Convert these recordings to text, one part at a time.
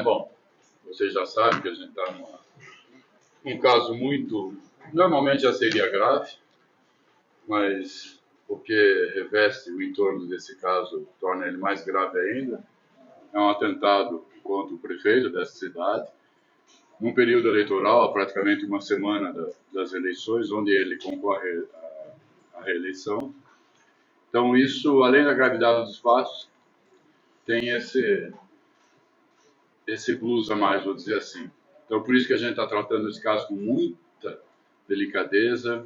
Bom, vocês já sabem que a gente está num caso muito... Normalmente já seria grave, mas o que reveste o entorno desse caso torna ele mais grave ainda. É um atentado contra o prefeito dessa cidade, num período eleitoral, há praticamente uma semana das eleições, onde ele concorre à reeleição. Então, isso, além da gravidade dos fatos, tem esse plus a mais, vou dizer assim. Então, por isso que a gente está tratando esse caso com muita delicadeza.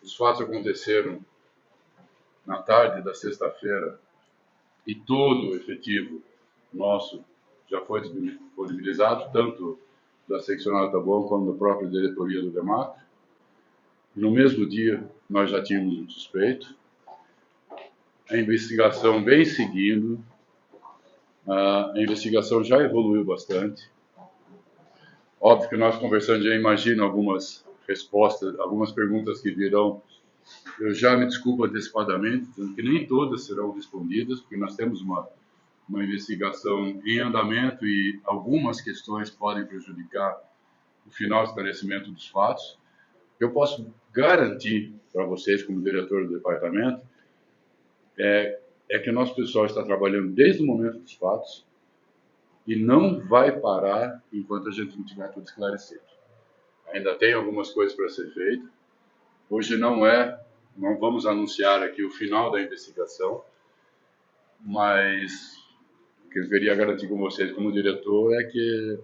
Os fatos aconteceram na tarde da sexta-feira e todo o efetivo nosso já foi disponibilizado, tanto da seccional Taboão como da própria diretoria do DEMAC. No mesmo dia, nós já tínhamos um suspeito. A investigação vem seguindo. A investigação já evoluiu bastante. Óbvio que nós conversando, já imagino algumas respostas, algumas perguntas que virão. Eu já me desculpo antecipadamente, dizendo que nem todas serão respondidas, porque nós temos uma investigação em andamento e algumas questões podem prejudicar o final esclarecimento dos fatos. Eu posso garantir para vocês, como diretor do departamento, é que o nosso pessoal está trabalhando desde o momento dos fatos e não vai parar enquanto a gente não tiver tudo esclarecido. Ainda tem algumas coisas para ser feitas. Hoje não vamos anunciar aqui o final da investigação, mas o que eu queria garantir com vocês como diretor é que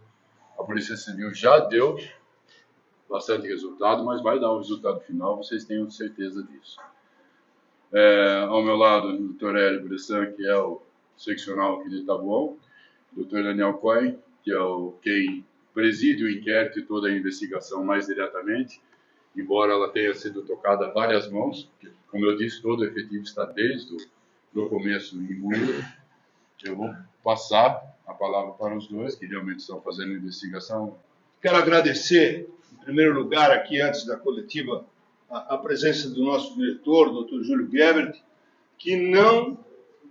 a Polícia Civil já deu bastante resultado, mas vai dar o resultado final, vocês tenham certeza disso. Ao meu lado, o Dr. Hélio Bressan, que é o seccional aqui de Taboão, o Dr. Daniel Cohen, que é quem preside o inquérito e toda a investigação mais diretamente, embora ela tenha sido tocada a várias mãos, porque, como eu disse, todo o efetivo está desde o começo imbuído. Eu vou passar a palavra para os dois, que realmente estão fazendo a investigação. Quero agradecer, em primeiro lugar, aqui antes da coletiva, a presença do nosso diretor, Dr. Júlio Gebert, que não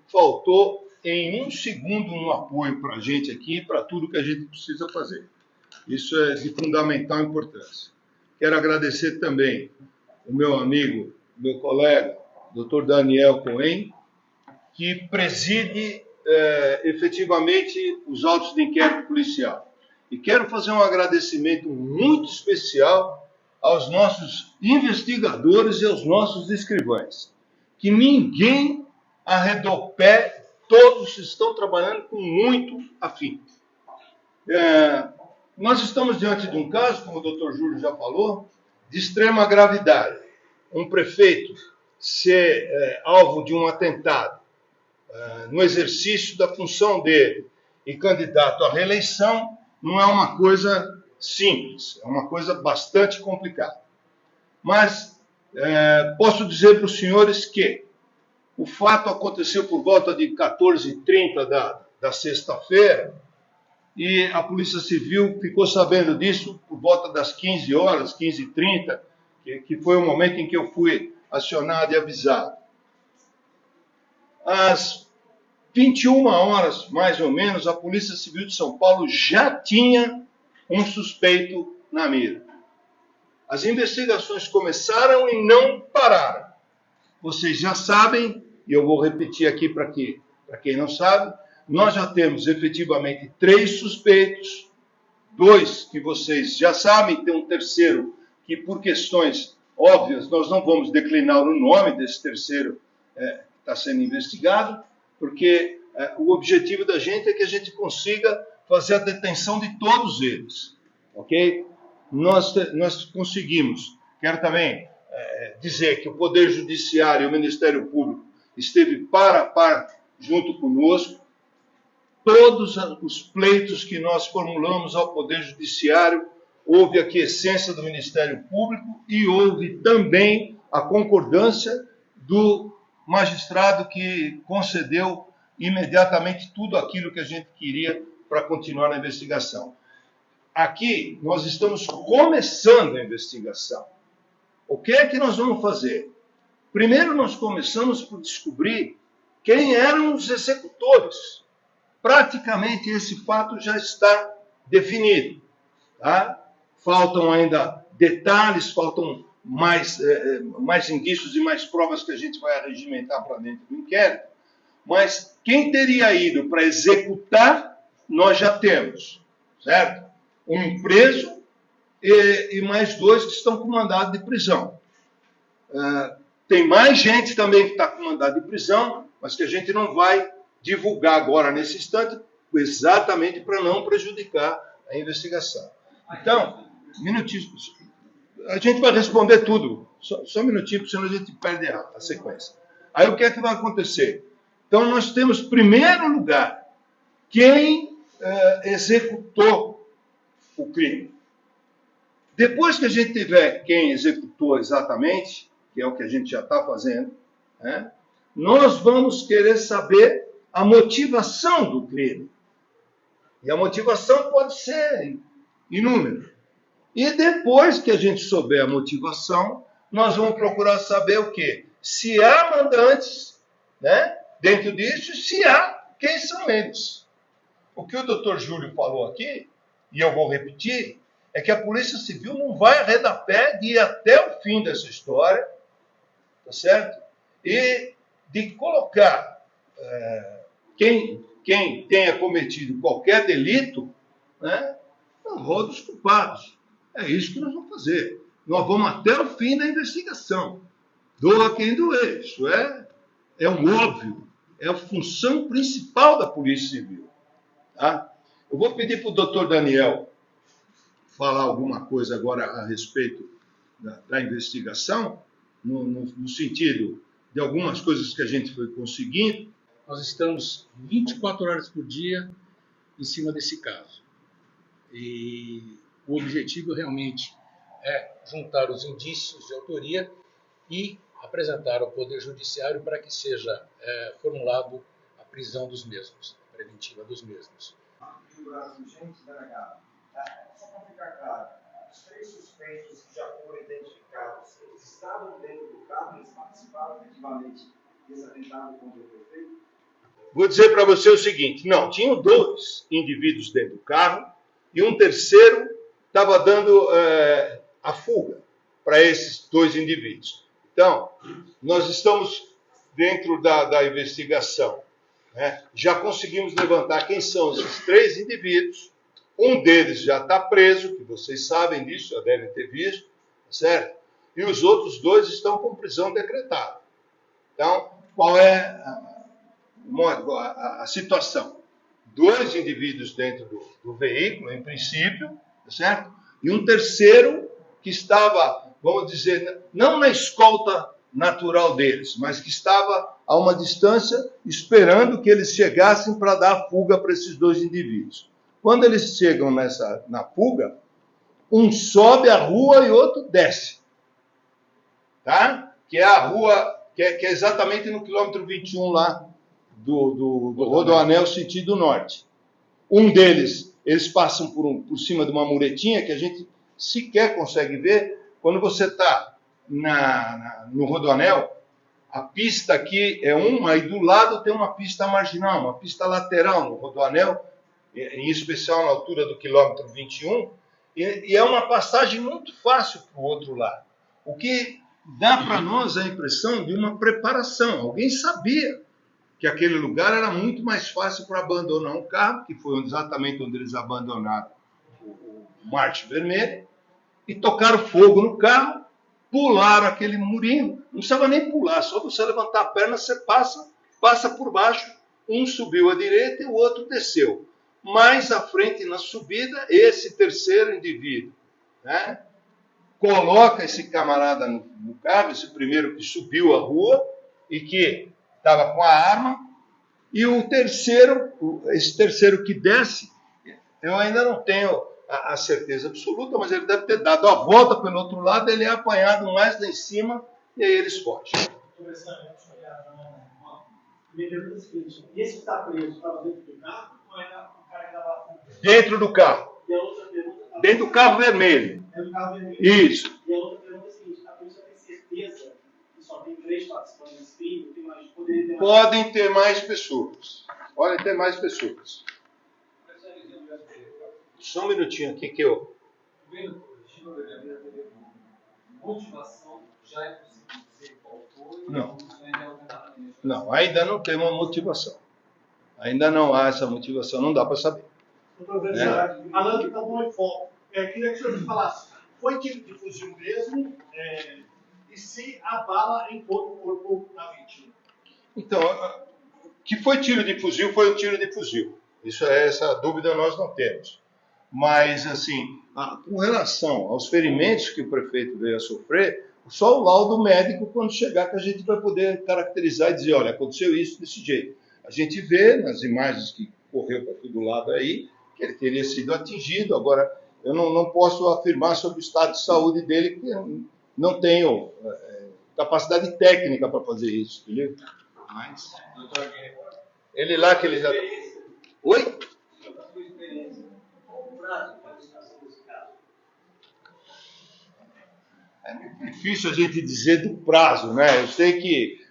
faltou em um segundo um apoio para a gente aqui, para tudo que a gente precisa fazer. Isso é de fundamental importância. Quero agradecer também o meu amigo, meu colega, Dr. Daniel Cohen, que preside efetivamente os autos de inquérito policial. E quero fazer um agradecimento muito especial aos nossos investigadores e aos nossos escrivães, que ninguém arredou pé, todos estão trabalhando com muito afinco. Nós estamos diante de um caso, como o doutor Júlio já falou, de extrema gravidade. Um prefeito ser alvo de um atentado no exercício da função dele e candidato à reeleição não é uma coisa simples, é uma coisa bastante complicada. Mas posso dizer para os senhores que o fato aconteceu por volta de 14h30 da sexta-feira e a Polícia Civil ficou sabendo disso por volta das 15 horas, 15h30, que foi o momento em que eu fui acionado e avisado. Às 21 horas, mais ou menos, a Polícia Civil de São Paulo já tinha um suspeito na mira. As investigações começaram e não pararam. Vocês já sabem, e eu vou repetir aqui para quem não sabe, nós já temos efetivamente 3 suspeitos, 2 que vocês já sabem, tem um terceiro que, por questões óbvias, nós não vamos declinar o nome desse terceiro que está sendo investigado, porque o objetivo da gente é que a gente consiga fazer a detenção de todos eles, ok? Nós conseguimos, quero também dizer que o Poder Judiciário e o Ministério Público esteve par a par junto conosco. Todos os pleitos que nós formulamos ao Poder Judiciário, houve a quiescência do Ministério Público e houve também a concordância do magistrado que concedeu imediatamente tudo aquilo que a gente queria para continuar a investigação. Aqui nós estamos começando a investigação. O que é que nós vamos fazer? Primeiro nós começamos por descobrir quem eram os executores. praticamente esse fato já está definido. Tá? Faltam ainda detalhes, faltam mais indícios e mais provas que a gente vai arregimentar para dentro do inquérito. Mas quem teria ido para executar, nós já temos, certo? Um preso e mais 2 que estão com mandado de prisão. Tem mais gente também que está com mandado de prisão, mas que a gente não vai divulgar agora nesse instante, exatamente para não prejudicar a investigação. Então, minutinho, a gente vai responder tudo, só um minutinho, porque senão a gente perde a sequência. Aí o que é que vai acontecer? Então, nós temos, em primeiro lugar, quem executou o crime. Depois que a gente tiver quem executou exatamente, que é o que a gente já está fazendo, né, nós vamos querer saber a motivação do crime. E a motivação pode ser inúmera. E depois que a gente souber a motivação, nós vamos procurar saber o quê? Se há mandantes, né, dentro disso, se há, quem são eles. O que o doutor Júlio falou aqui, e eu vou repetir, é que a Polícia Civil não vai arredar pé de ir até o fim dessa história, tá certo? E de colocar quem tenha cometido qualquer delito, né, no rol dos culpados. É isso que nós vamos fazer. Nós vamos até o fim da investigação. Doa quem doer. Isso é um óbvio. É a função principal da Polícia Civil. Tá? Eu vou pedir para o doutor Daniel falar alguma coisa agora a respeito da investigação, no sentido de algumas coisas que a gente foi conseguindo. Nós estamos 24 horas por dia em cima desse caso. E o objetivo realmente é juntar os indícios de autoria e apresentar ao Poder Judiciário para que seja formulado a prisão dos mesmos, a preventiva dos mesmos. Gente, delegado, só para ficar claro, os 3 suspeitos que já foram identificados, eles estavam dentro do carro, eles participaram efetivamente desse atentado contra o prefeito? Vou dizer para você o seguinte, não, tinham 2 indivíduos dentro do carro e um terceiro estava dando a fuga para esses 2 indivíduos. Então, nós estamos dentro da investigação. Né? Já conseguimos levantar quem são esses 3 indivíduos. Um deles já está preso, que vocês sabem disso, já devem ter visto, certo? E os outros 2 estão com prisão decretada. Então, qual é a situação? 2 indivíduos dentro do veículo, em princípio, certo? E um terceiro que estava, vamos dizer, não na escolta natural deles, mas que estava a uma distância esperando que eles chegassem para dar fuga para esses 2 indivíduos. Quando eles chegam na fuga, um sobe a rua e outro desce. Tá? Que é a rua, que é exatamente no quilômetro 21 lá do Rodoanel sentido norte. Um deles, eles passam por cima de uma muretinha que a gente sequer consegue ver. Quando você está no Rodoanel, a pista aqui é uma, e do lado tem uma pista marginal, uma pista lateral no Rodoanel, em especial na altura do quilômetro 21, e é uma passagem muito fácil para o outro lado. O que dá para nós a impressão de uma preparação. Alguém sabia que aquele lugar era muito mais fácil para abandonar um carro, que foi exatamente onde eles abandonaram o Marte Vermelho, e tocaram fogo no carro, pularam aquele murinho, não precisava nem pular, só você levantar a perna, você passa por baixo, um subiu à direita e o outro desceu. Mais à frente na subida, esse terceiro indivíduo, né, coloca esse camarada no carro, esse primeiro que subiu a rua e que estava com a arma, e esse terceiro que desce, eu ainda não tenho a certeza absoluta, mas ele deve ter dado a volta pelo outro lado, ele é apanhado mais lá em cima, e aí eles fogem. Minha pergunta é a seguinte, esse que está preso estava dentro do carro ou era o cara que estava... Dentro do carro. E a outra pergunta... Dentro do carro vermelho. Dentro do carro vermelho. Isso. E a outra pergunta é a seguinte, a polícia tem certeza que só tem 3 participantes desse crime, poderia ter mais... Podem ter mais pessoas. Podem ter mais pessoas. Só um minutinho aqui que eu... Motivação já é possível dizer qual foi? Não. Não, ainda não tem uma motivação. Ainda não há essa motivação, não dá para saber. Doutor Versailles, Alan que está bom em foco. Queria que o senhor me falasse, foi tiro de fuzil mesmo? E se a bala entrou no corpo da vítima? Então, que foi tiro de fuzil, foi um tiro de fuzil. Essa dúvida nós não temos. Mas, assim, com relação aos ferimentos que o prefeito veio a sofrer, só o laudo médico, quando chegar, que a gente vai poder caracterizar e dizer, olha, aconteceu isso desse jeito. A gente vê nas imagens que correu para todo lado aí, que ele teria sido atingido. Agora, eu não posso afirmar sobre o estado de saúde dele, que eu não tenho capacidade técnica para fazer isso, entendeu? Mas, ele lá que ele já... Oi? É muito difícil a gente dizer do prazo, né? Eu sei que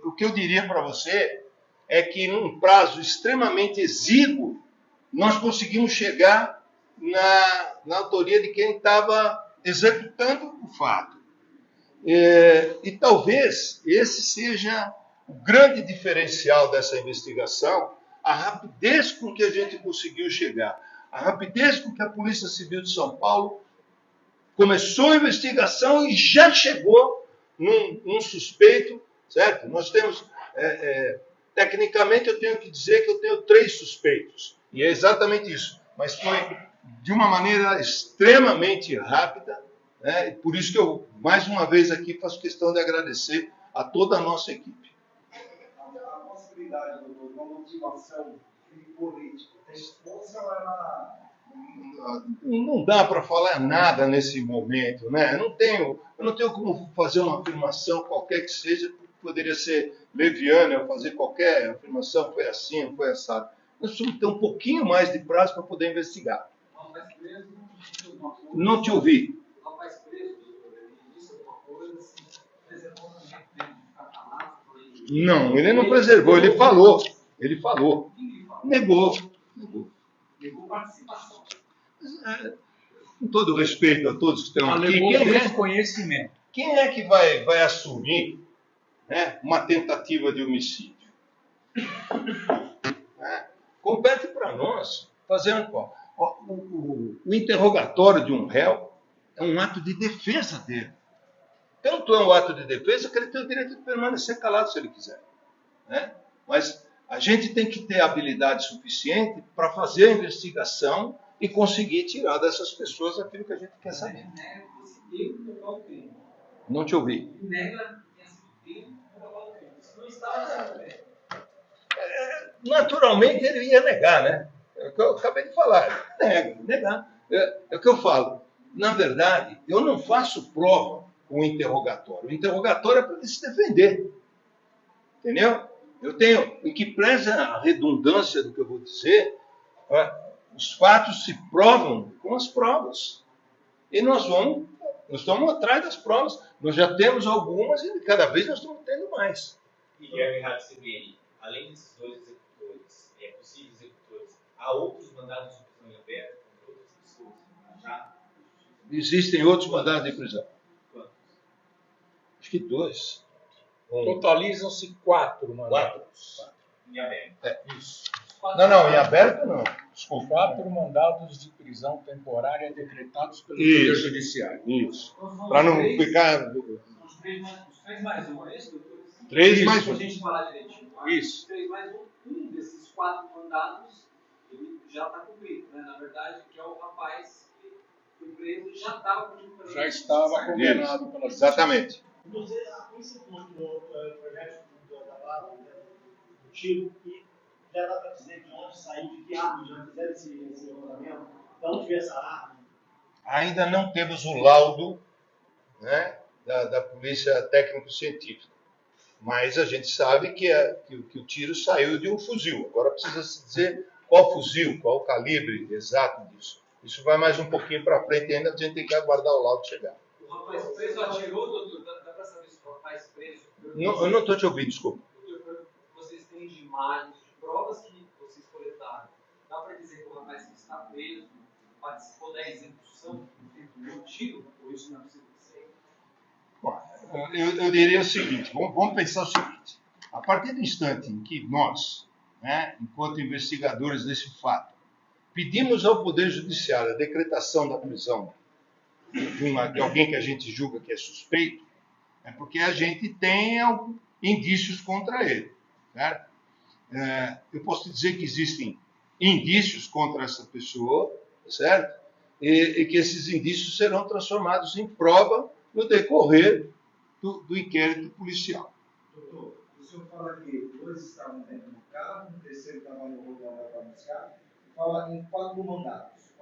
o que eu diria para você é que num prazo extremamente exíguo, nós conseguimos chegar na autoria de quem estava executando o fato. E talvez esse seja o grande diferencial dessa investigação, a rapidez com que a gente conseguiu chegar, a rapidez com que a Polícia Civil de São Paulo começou a investigação e já chegou num suspeito, certo? Nós temos, tecnicamente eu tenho que dizer que eu tenho 3 suspeitos, e é exatamente isso, mas foi de uma maneira extremamente rápida, né? E por isso que eu, mais uma vez aqui, faço questão de agradecer a toda a nossa equipe. A possibilidade de uma motivação política, tem esposa ou ela... Não dá para falar nada nesse momento, né? Eu não tenho como fazer uma afirmação qualquer que seja, poderia ser leviana, eu fazer qualquer afirmação, foi assim, foi assado. Nós precisamos ter um pouquinho mais de prazo para poder investigar. Rapaz preso, Não te ouvi. Rapaz preso, ele disse alguma coisa, assim, preservou também dele de ficar calado? Não, ele não preservou, ele falou. Ele falou. Negou. Negou participação. Com todo respeito a todos que estão aqui, Alegou desconhecimento. quem é que vai assumir, né, uma tentativa de homicídio? Compete para nós fazer o interrogatório de um réu é um ato de defesa dele. Tanto é um ato de defesa que ele tem o direito de permanecer calado se ele quiser, né? Mas a gente tem que ter habilidade suficiente para fazer a investigação e conseguir tirar dessas pessoas aquilo que a gente quer saber. Nega que você teve no local do crime. Não te ouvi. Nega que esse crime no local do crime. Isso não estava no crime. Naturalmente ele ia negar, né? É o que eu acabei de falar. Negar. É o que eu falo. Na verdade, eu não faço prova com o interrogatório. O interrogatório é para ele se defender. Entendeu? Eu tenho, em que preza a redundância do que eu vou dizer, os fatos se provam com as provas. E nós estamos atrás das provas. Nós já temos algumas e cada vez nós estamos tendo mais. Guilherme Ratsiberi, além desses 2 executores, possíveis executores, há outros mandados de prisão em aberto contra outras pessoas? Já? Existem outros mandados de prisão. Quantos? Acho que 2. Totalizam-se 4 mandados. Em aberto. Isso. Não, em aberto não. Desculpa. 4 mandados de prisão temporária decretados pelo Poder Judiciário. Isso. Para não ficar... Os 3 mais 1, é isso, doutor? 3 mais Para 1. a gente falar direitinho. Isso. 3 mais 1, um desses 4 mandados, ele já está cumprido, né? Na verdade, que é o rapaz que foi preso e já estava cumprido. Já estava condenado pela justiça. Exatamente. Você, esse ponto do projeto da bala, do tiro, e já dá para dizer de onde saiu, de que árvore já fizeram esse levantamento, de onde veio essa árvore? Ainda não temos o laudo, né, da polícia técnico-científica. Mas a gente sabe que o tiro saiu de um fuzil. Agora precisa se dizer qual fuzil, qual o calibre exato disso. Isso vai mais um pouquinho para frente e ainda a gente tem que aguardar o laudo chegar. O rapaz preso atirou, doutor? Dá para saber se o rapaz preso... Eu não estou te ouvindo, desculpa. Doutor, vocês têm de imagens, de provas provas que vocês coletaram, dá para dizer que o rapaz que está preso participou da execução do tiro, ou isso não é possível dizer? Bom, eu diria o seguinte, vamos pensar o seguinte, a partir do instante em que nós, né, enquanto investigadores desse fato, pedimos ao Poder Judiciário a decretação da prisão de alguém que a gente julga que é suspeito, é porque a gente tem indícios contra ele, certo? Eu posso te dizer que existem indícios contra essa pessoa, certo? E que esses indícios serão transformados em prova no decorrer do inquérito policial. Doutor, o senhor fala que 2 estavam dentro do carro, o terceiro estava no rodão para buscar, fala em 4 mandados.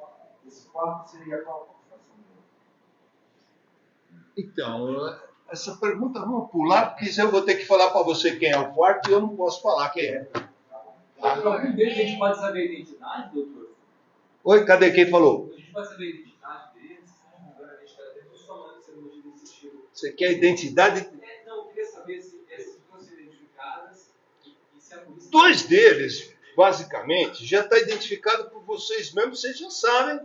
Esse 4 seria qual a situação dele? Então, essa pergunta vamos pular, porque eu vou ter que falar para você quem é o quarto e eu não posso falar quem é. Algum deles a gente pode saber a identidade, doutor? Oi, cadê quem falou? A gente pode saber a identidade deles? A gente está até falando se ele desse tiro. Você quer a identidade? Não, eu queria saber se foram identificadas e se a polícia... 2 deles, basicamente, já está identificado por vocês mesmos, vocês já sabem,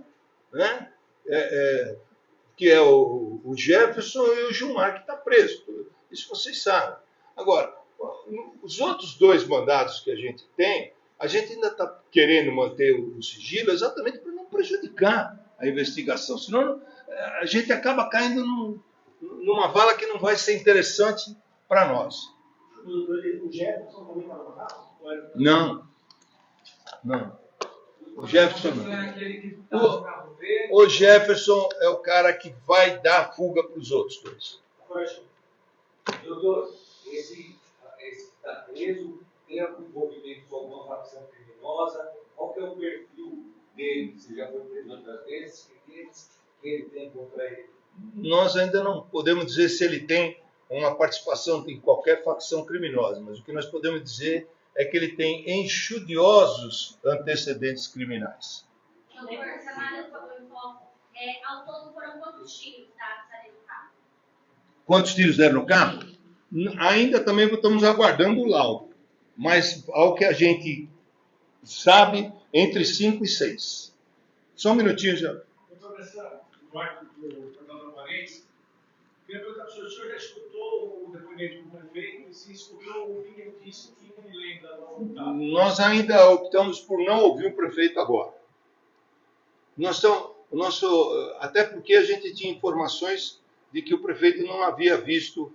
né? Que é o Jefferson e o Gilmar, que está preso. Isso vocês sabem. Agora, os outros 2 mandados que a gente tem, a gente ainda está querendo manter o sigilo exatamente para não prejudicar a investigação. Senão a gente acaba caindo numa vala que não vai ser interessante para nós. O Jefferson também estava no carro? Não. O Jefferson Não não. é aquele que está no carro verde? O Jefferson é o cara que vai dar fuga para os outros 2. Doutor, esse que está preso tem algum envolvimento com alguma facção criminosa? Qual que é o perfil dele? Você já foi preso outras vezes? Que ele tem contra ele? Nós ainda não podemos dizer se ele tem uma participação em qualquer facção criminosa, mas o que nós podemos dizer é que ele tem enxudiosos antecedentes criminais. Doutor, essa análise falou em foco. Ao todo foram quantos tiros dados ali no carro? Quantos tiros deram no carro? Ainda também estamos aguardando o laudo, mas ao que a gente sabe, entre 5 e 6. Só um minutinho já. Doutor Bressan, no arco do Fernando Marense, queria perguntar para o senhor já escutou o depoimento do prefeito e se escutou o que ele disse que não lembra do resultado? Nós ainda optamos por não ouvir o prefeito agora. Até porque a gente tinha informações de que o prefeito não havia visto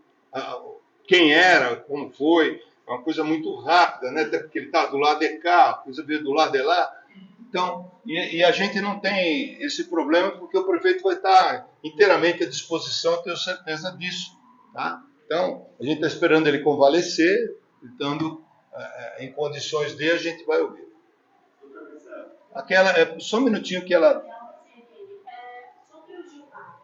quem era, como foi, é uma coisa muito rápida, né? Até porque ele estava do lado de cá, a coisa veio do lado de lá. Então, e a gente não tem esse problema porque o prefeito vai estar inteiramente à disposição, eu tenho certeza disso. Tá? Então, a gente está esperando ele convalescer, estando em condições de, a gente vai ouvir. Só um minutinho que ela... Sobre o Gilmar,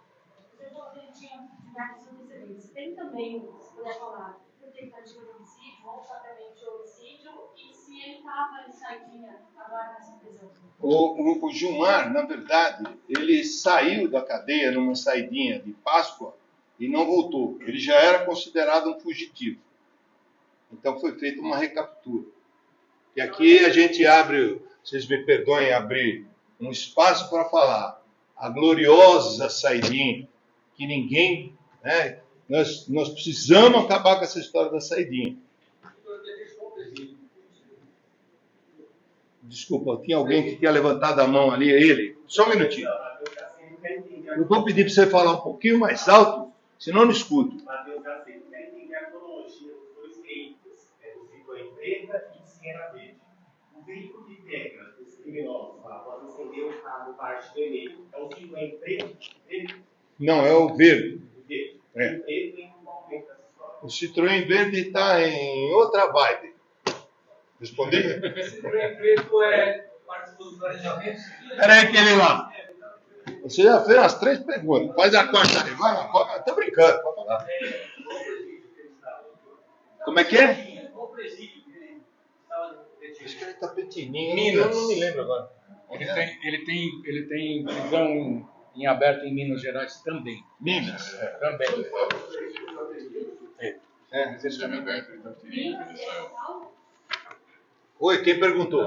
você falou que ele tinha diversos antecedentes. Tem também, se puder falar, tentativa de homicídio, ou propriamente homicídio, e se ele estava em saidinha agora nessa prisão? O Gilmar, na verdade, ele saiu da cadeia numa saidinha de Páscoa e não voltou. Ele já era considerado um fugitivo. Então foi feita uma recaptura. E aqui a gente abre, vocês me perdoem abrir um espaço para falar a gloriosa saidinha, que ninguém... Né, nós precisamos acabar com essa história da saidinha. Desculpa, tinha alguém que tinha levantado a mão ali, ele. Só um minutinho. Eu vou pedir para você falar um pouquinho mais alto, senão eu não escuto. Mateus Gaceto, quero entender a cronologia dos 2 veículos, o Citroën preta e o Siena verde. O veículo que pega os criminosos após acender o carro parte vermelho é o Citroën preto? Não, é o verde. O verde. É. O preto em um momento dessa história. O Citroën verde está em outra vibe. Respondi? Esse preto participou do planejamento? Peraí que ele lá. Você já fez as 3 perguntas. Faz a quarta aí. Vai lá. Estou brincando. Pode falar. Como é que é? Qual presídio que ele estava detido? Acho que ele está petininho. Minas. Eu não me lembro agora. Ele tem prisão em aberto em Minas Gerais também. Minas. Também. Esse é aberto, ele está pedindo, ele saiu. Oi, quem perguntou?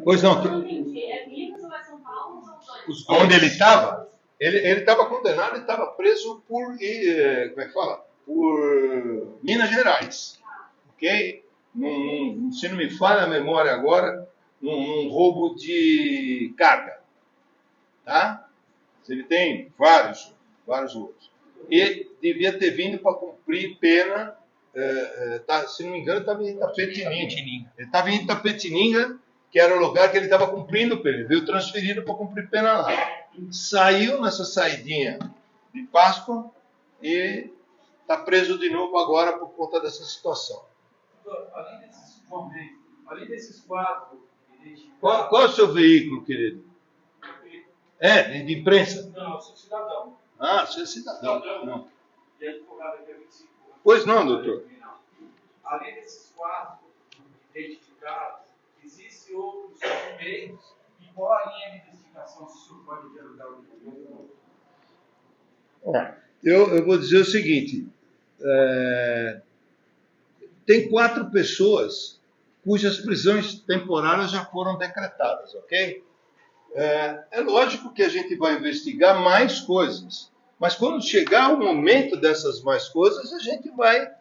Pois não. Eu não entendi. É Minas ou é São Paulo? São dois. Onde ele estava? Ele estava condenado e estava preso por, como é que fala? Por Minas Gerais. Ok? Se não me falha a memória agora, num roubo de carga. Tá? Ele tem vários roubos. E devia ter vindo para cumprir pena, se não me engano, estava em Itapetininga. Ele estava em Itapetininga, que era o lugar que ele estava cumprindo pena. Ele veio transferido para cumprir pena lá. Saiu nessa saidinha de Páscoa e está preso de novo agora por conta dessa situação. Além desses quatro... Qual é o seu veículo, querido? De imprensa? Não, eu sou cidadão. Ah, você é cidadão. Não. E advogado aqui é 25. Pois não, doutor. Além desses quatro identificados, existem outros meios. E qual a linha de investigação, se o senhor pode dialogar o documento? Eu vou dizer o seguinte. Tem 4 pessoas cujas prisões temporárias já foram decretadas, ok? É lógico que a gente vai investigar mais coisas, mas quando chegar o momento dessas mais coisas, a gente vai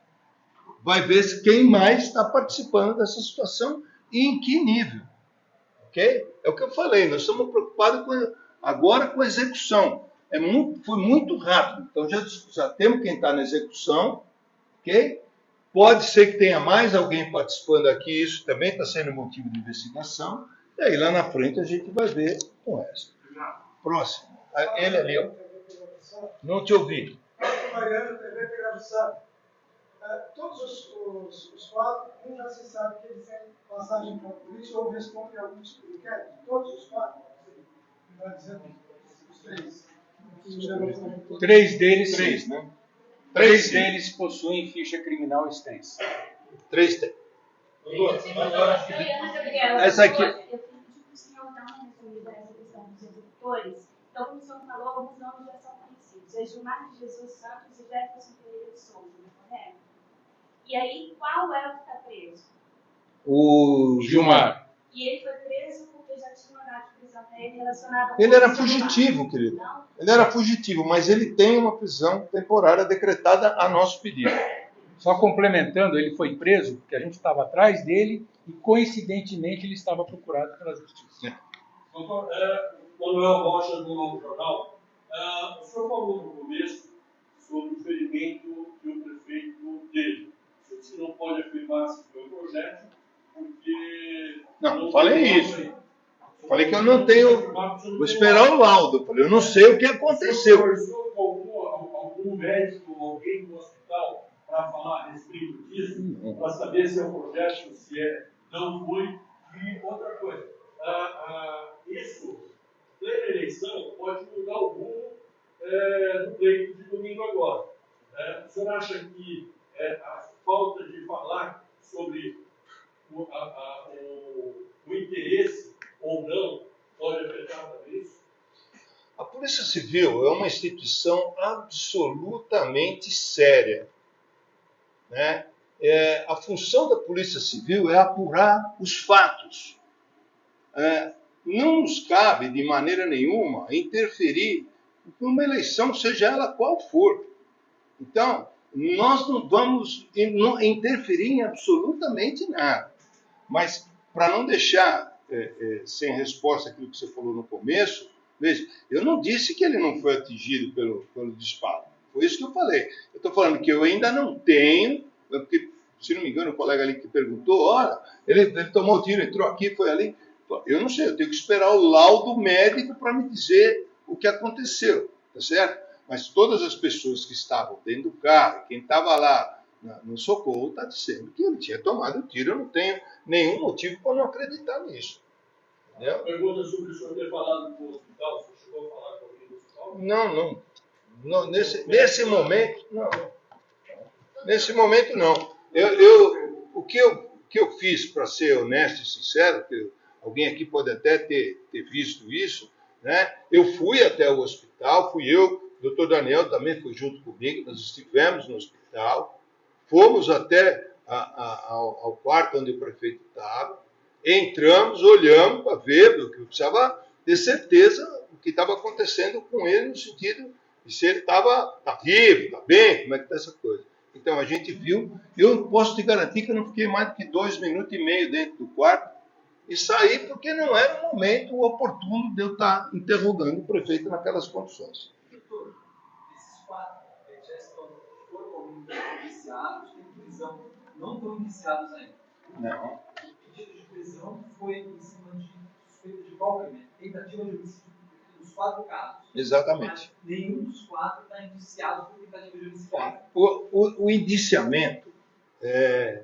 ver quem mais está participando dessa situação e em que nível, ok? É o que eu falei, nós estamos preocupados agora com a execução. Foi muito rápido, então já temos quem está na execução, ok? Pode ser que tenha mais alguém participando aqui, isso também está sendo motivo de investigação. E aí lá na frente a gente vai ver o resto. Próximo. Ele ali, ó. Não te ouvi. Mariano, TV Pegado Sabe. Todos os 4, já se sabe que eles têm passagem para a polícia ou respondem a algum tipo de inquérito. Todos os 4? Vai dizer os 3. 3 deles, Três, né? 3 deles possuem ficha criminal extensa. 3 tem. Gabriela, Essa aqui. Eu pedi para o senhor dar uma resumida nessa questão dos executores. Então, como o senhor falou, alguns nomes já são conhecidos. É Gilmar de Jesus Santos e Jefferson Pereira de Souza, não é correto? E aí, qual é o que está preso? O Gilmar. E ele foi preso porque já tinha mandado de prisão para ele relacionado a... Ele era fugitivo, querido. Não? Ele era fugitivo, mas ele tem uma prisão temporária decretada a nosso pedido. Só complementando, ele foi preso porque a gente estava atrás dele e, coincidentemente, ele estava procurado pela justiça. Doutor, Manuel Rocha, do Novo Jornal. O senhor falou no começo sobre o ferimento que o prefeito teve. O senhor disse que não pode afirmar se foi um projétil, porque... Não falei isso. Falei que eu não tenho... Vou esperar o laudo. Falei, eu não sei o que aconteceu. Você conversou com algum médico, alguém do hospital, para falar a respeito disso, para saber se é um projétil, se não foi? E outra coisa, isso, plena eleição, pode mudar o rumo do pleito de domingo agora. O senhor acha que a falta de falar sobre o interesse ou não pode afetar também isso? A Polícia Civil é uma instituição absolutamente séria, né? A função da Polícia Civil é apurar os fatos. Não nos cabe, de maneira nenhuma, interferir numa eleição, seja ela qual for. Então, nós não vamos interferir em absolutamente nada. Mas, para não deixar sem resposta aquilo que você falou no começo, veja, eu não disse que ele não foi atingido pelo disparo. Foi isso que eu falei. Eu estou falando que eu ainda não tenho, porque, se não me engano, o colega ali que perguntou, olha, ele tomou o tiro, entrou aqui, foi ali. Eu não sei, eu tenho que esperar o laudo médico para me dizer o que aconteceu, tá certo? Mas todas as pessoas que estavam dentro do carro, quem estava lá no socorro, está dizendo que ele tinha tomado o tiro. Eu não tenho nenhum motivo para não acreditar nisso. Entendeu? Pergunta sobre o senhor ter falado com o hospital, o senhor chegou a falar com alguém do hospital? Não, nesse momento, não. Nesse momento, não. O que eu fiz, para ser honesto e sincero, que alguém aqui pode até ter visto isso, né? Eu fui até o hospital, fui eu, o doutor Daniel também foi junto comigo, nós estivemos no hospital, fomos até ao quarto onde o prefeito estava, entramos, olhamos para ver, porque eu precisava ter certeza do que estava acontecendo com ele, no sentido de se ele estava vivo, está bem, como é que está essa coisa. Então a gente viu, eu posso te garantir que eu não fiquei mais do que 2 minutos e meio dentro do quarto e saí porque não era o momento oportuno de eu estar interrogando o prefeito naquelas condições. Doutor, esses 4 já estão formalmente indiciados, tem prisão, não estão indiciados ainda. Não. O pedido de prisão foi em cima de suspeita de qual crime? Tentativa de homicídio nos 4 casos. Exatamente. Mas nenhum dos 4 está indiciado por tentativa de homicídio. O indiciamento é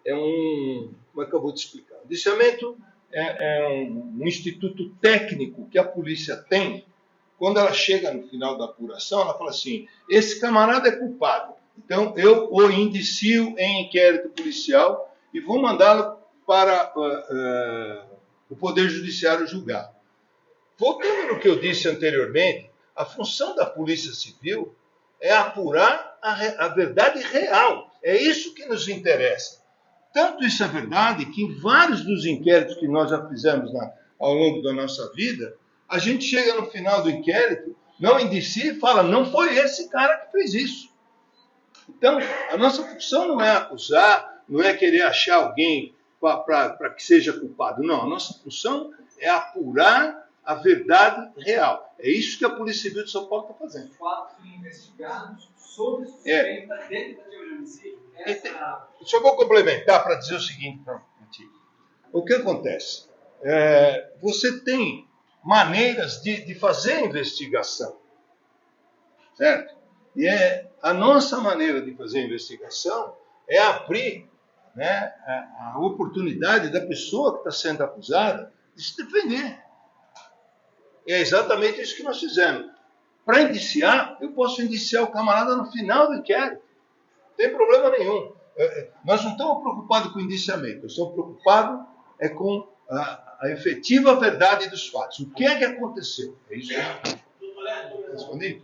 um... Como é que eu vou te explicar? O indiciamento é um instituto técnico que a polícia tem. Quando ela chega no final da apuração, ela fala assim, esse camarada é culpado. Então, eu o indicio em inquérito policial e vou mandá-lo para o Poder Judiciário julgar. Voltando no que eu disse anteriormente, a função da Polícia Civil é apurar a verdade real. É isso que nos interessa. Tanto isso é verdade que em vários dos inquéritos que nós já fizemos ao longo da nossa vida, a gente chega no final do inquérito, não indicia e fala, não foi esse cara que fez isso. Então, a nossa função não é acusar, não é querer achar alguém para que seja culpado. Não, a nossa função é apurar a verdade real. É isso que a Polícia Civil de São Paulo está fazendo. Os 4 investigados sob suspeita de tentativa de homicídio. Só vou complementar para dizer o seguinte para ti. O que acontece? Você tem maneiras de fazer a investigação, certo? E a nossa maneira de fazer a investigação é abrir, né, a oportunidade da pessoa que está sendo acusada de se defender. É exatamente isso que nós fizemos. Para indiciar, eu posso indiciar o camarada no final do inquérito. Não tem problema nenhum. Nós não estamos preocupados com o indiciamento, nós estamos preocupados com a efetiva verdade dos fatos. O que é que aconteceu? É isso que eu respondi?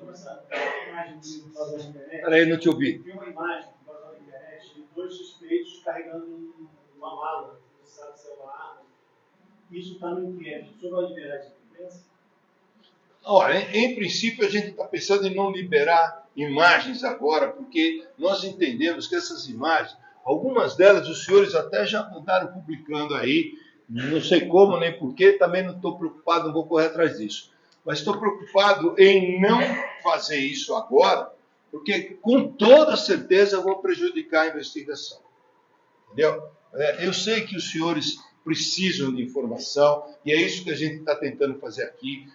Peraí, não te ouvi. Tem uma imagem que passou na internet de 2 suspeitos carregando uma mala, não sabe se é uma arma. Isso está no inquérito. O senhor vai liberar essa imprensa? Olha, em princípio a gente está pensando em não liberar imagens agora, porque nós entendemos que essas imagens, algumas delas os senhores até já andaram publicando aí, não sei como nem porquê, também não estou preocupado, não vou correr atrás disso. Mas estou preocupado em não fazer isso agora, porque com toda certeza eu vou prejudicar a investigação. Entendeu? Eu sei que os senhores precisam de informação, e é isso que a gente está tentando fazer aqui.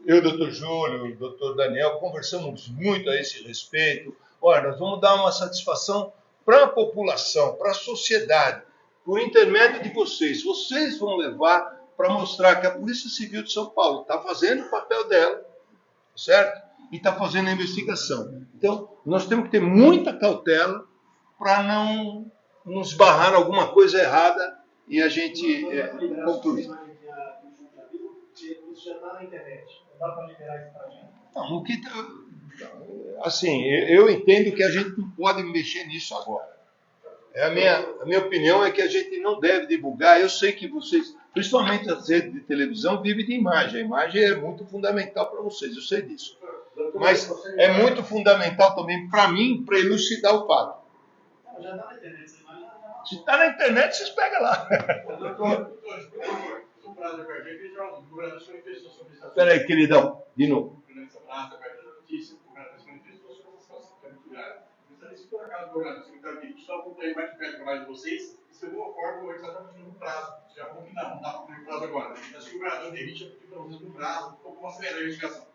Eu, doutor Júlio, o doutor Daniel, conversamos muito a esse respeito. Olha, nós vamos dar uma satisfação para a população, para a sociedade, por intermédio de vocês. Vocês vão levar para mostrar que a Polícia Civil de São Paulo está fazendo o papel dela, certo? E está fazendo a investigação. Então, nós temos que ter muita cautela para não nos barrar em alguma coisa errada e a gente concluir. Isso já está na internet. Não dá para liberar isso para a gente? Não, assim, eu entendo que a gente não pode mexer nisso agora. A minha opinião é que a gente não deve divulgar. Eu sei que vocês, principalmente as redes de televisão, vivem de imagem. A imagem é muito fundamental para vocês, eu sei disso. Mas é muito fundamental também para mim, para elucidar o fato. Já está na internet essa imagem. Se está na internet, vocês pegam lá. Espera aí, queridão, de novo. Se por acaso o governador, o secretário de Estado, acompanha mais de perto o trabalho de vocês, e se de alguma forma o Estado está pedindo um prazo. Você já falou que não dá para cumprir o prazo agora. Mas se o governador demite, é porque pelo menos um prazo, ou como acelerar a investigação.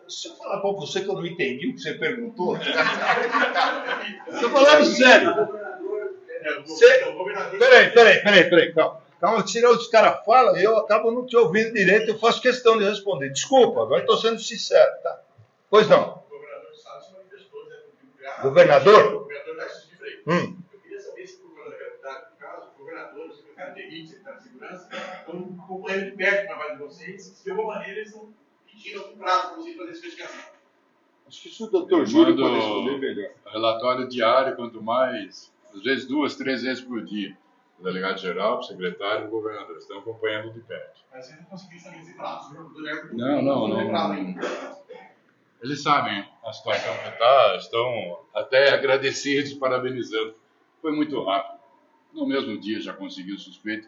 Se eu falar para você que eu não entendi o que você perguntou, estou falando sério. Peraí, calma. Calma, que senão os caras falam e eu acabo não te ouvindo direito, eu faço questão de responder. Desculpa, agora estou sendo sincero, tá? Pois não. Governador? O governador da Justiça de Freitas. Eu queria saber se por conta da gravidade do caso, o governador, o secretário de elite, o secretário de segurança, estão acompanhando de perto o trabalho de vocês, se de alguma maneira eles estão pedindo algum prazo para vocês fazerem essa investigação. Acho que isso o doutor Júlio pode responder melhor. Relatório diário, quanto mais às vezes 2, 3 vezes por dia. O delegado-geral, o secretário e o governador estão acompanhando de perto. Mas você não conseguiu saber esse prazo, né? Não. Eles sabem a situação que está, estão até agradecidos, parabenizando. Foi muito rápido. No mesmo dia já conseguiu o suspeito.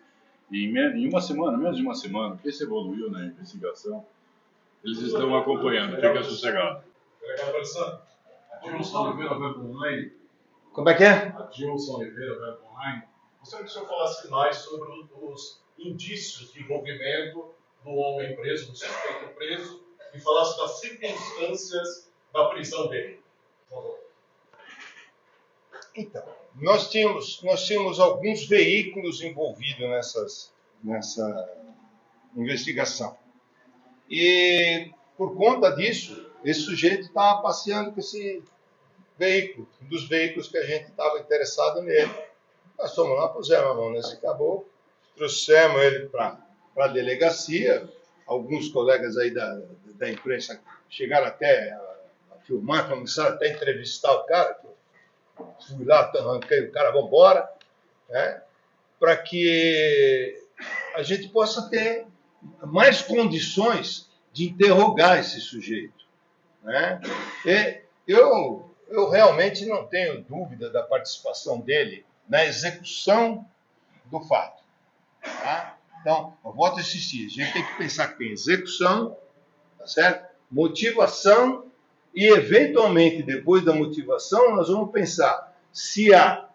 E em uma semana, menos de uma semana, porque se evoluiu na investigação, eles estão acompanhando. Fica sossegado. Delegado Alessandro, a Dilson Oliveira Web Online. Como é que é? A Dilson Oliveira Web Online. Gostaria que o senhor falasse mais sobre os indícios de envolvimento do homem preso, do suspeito preso, e falasse das circunstâncias da prisão dele. Por favor. Então, nós tínhamos alguns veículos envolvidos nessa investigação. E, por conta disso, esse sujeito estava passeando com esse veículo, um dos veículos que a gente estava interessado nele. Nós fomos lá, pusemos a mão nesse caboclo, trouxemos ele para a delegacia. Alguns colegas aí da imprensa chegaram até a filmar, começaram até a entrevistar o cara. Fui lá, arranquei o cara, vamos embora, né? Para que a gente possa ter mais condições de interrogar esse sujeito, né? E eu realmente não tenho dúvida da participação dele na execução do fato. Tá? Então, eu volto a insistir, a gente tem que pensar que tem execução, tá certo? Motivação e, eventualmente, depois da motivação, nós vamos pensar se há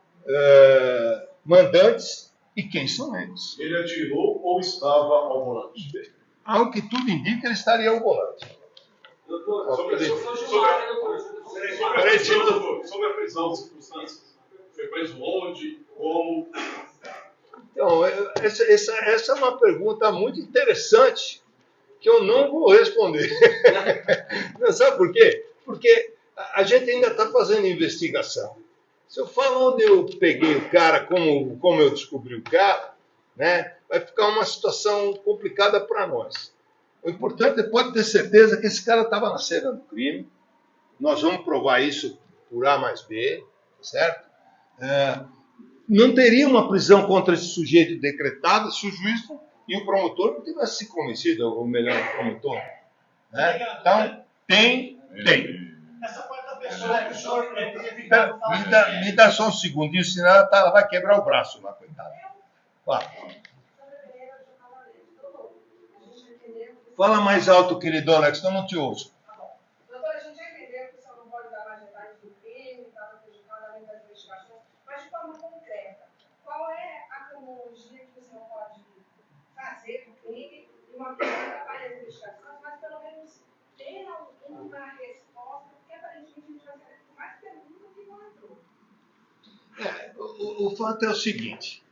mandantes e quem são eles. Ele atirou ou estava ao volante? Ao que tudo indica, ele estaria ao volante. Doutor, sobre a prisão, circunstâncias. Foi preso onde? Como? Então, essa é uma pergunta muito interessante que eu não vou responder. Sabe por quê? Porque a gente ainda está fazendo investigação. Se eu falo onde eu peguei o cara, como eu descobri o cara, né, vai ficar uma situação complicada para nós. O importante é, pode ter certeza que esse cara estava na cena do crime. Nós vamos provar isso por A mais B, certo? Não teria uma prisão contra esse sujeito decretada se o juiz e o promotor não tivessem se convencido, ou melhor, o promotor. Né? Então, tem. Essa quarta pessoa que o senhor me dá só um segundinho, senão ela vai quebrar o braço lá, coitada. Fala mais alto, querido Alex, senão eu não te ouço. Doutor, a gente já entendeu que o senhor não pode dar mais detalhes do crime, estava prejudicado além das investigações, mas de forma concreta, qual é a cronologia que o senhor pode fazer do crime e uma coisa para as investigações, mas pelo menos ter uma resposta, porque aparentemente a gente vai saber mais perguntas que não entrou. O fato é o seguinte,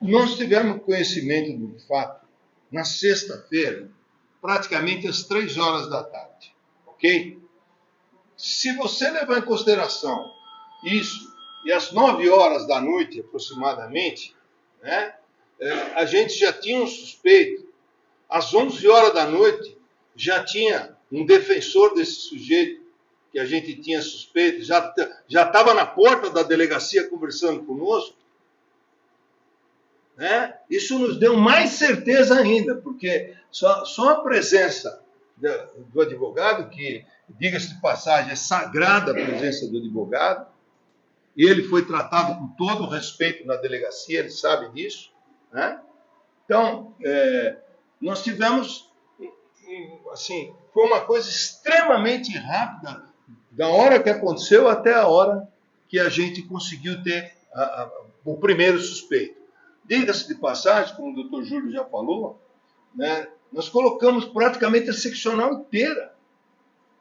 nós tivemos conhecimento do fato na sexta-feira, praticamente às 3 horas da tarde, ok? Se você levar em consideração isso, e às 9 horas da noite, aproximadamente, né, a gente já tinha um suspeito. Às 11 horas da noite, já tinha um defensor desse sujeito, que a gente tinha suspeito, já estava na porta da delegacia conversando conosco. Né? Isso nos deu mais certeza ainda, porque só a presença do advogado, que, diga-se de passagem, é sagrada a presença do advogado, e ele foi tratado com todo o respeito na delegacia, ele sabe disso. Né? Então, nós tivemos, assim, foi uma coisa extremamente rápida, da hora que aconteceu até a hora que a gente conseguiu ter o primeiro suspeito. Diga-se de passagem, como o doutor Júlio já falou, né, nós colocamos praticamente a seccional inteira.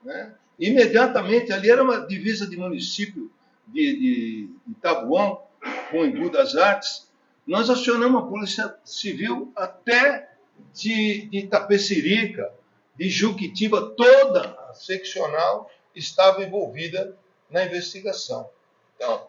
Né? Imediatamente, ali era uma divisa de município de Itabuão, com Embu das Artes. Nós acionamos a Polícia Civil até de Itapecerica, de Juquitiba, toda a seccional estava envolvida na investigação. Então,